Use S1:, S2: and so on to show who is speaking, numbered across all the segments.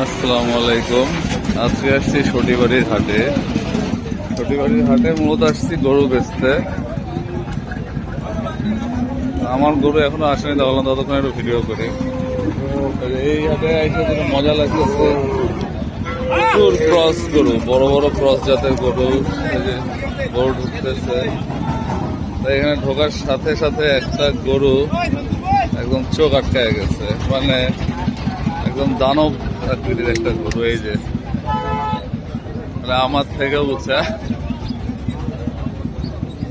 S1: আসসালামু আলাইকুম। আজকে আসছি সটিবাড়ির হাটে। সটিবাড়ির হাটে মূলত আসছি গরু বেচতে। আমার গরু এখনো আসেনি, তাহলে ততক্ষণ একটু ভিডিও করি। এই হাটে এসে যেন মজা লাগতেছে। প্রচুর ক্রস গরু, বড় বড় ক্রস জাতের গরু, এই যে গরু ঢুকতেছে। তাই এখানে ঢোকার সাথে সাথে একটা গরু একদম চোখ আটকায় গেছে, মানে একদম দানব আকৃতির একটা গরু। এই যে মানে আমার থেকেও বুঝা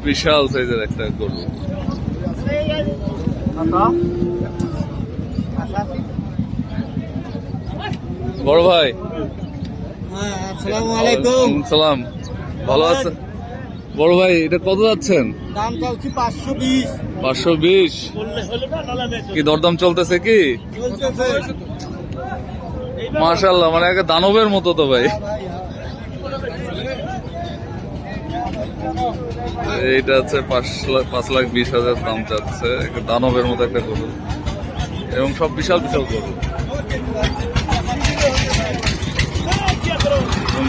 S1: বিশাল সাইজের একটা গরু। বড় ভাই,
S2: আসসালামু আলাইকুম।
S1: সালাম, ভালো আছেন? বড় ভাই, এটা কত যাচ্ছেন?
S2: দাম চাচ্ছি 520।
S1: 520 কি দরদাম চলতেছে কি? মাশাআল্লাহ, মানে একটা দানবের মতো তো ভাই। এইটা হচ্ছে 5,20,000 দাম চাচ্ছে। একটা দানবের মতো একটা গরু, এবং সব বিশাল বিশাল গরু।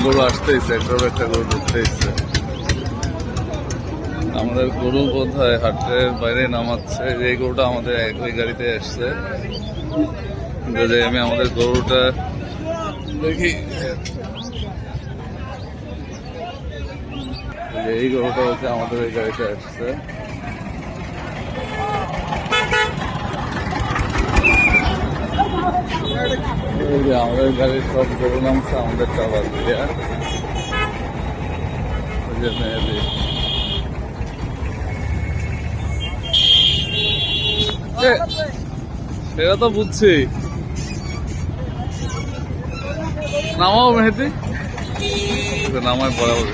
S1: গরু আসতেইছে, একটা গরু ঢুকতেইছে। আমাদের গরু বোধহয় হাটের বাইরে নামাচ্ছে। এই গরুটা আমাদের ওই গাড়িতে আসছে। আমি আমাদের গরুটা দেখি। এই গরুটা হচ্ছে আমাদের ওই গাড়িতে আসছে। এই যে আমাদের গাড়ির সব গরু নামছে আমাদের চাপা দিয়া। সেটা তো বুঝছি। নামাও মেহেদি, নামায় বরাবর।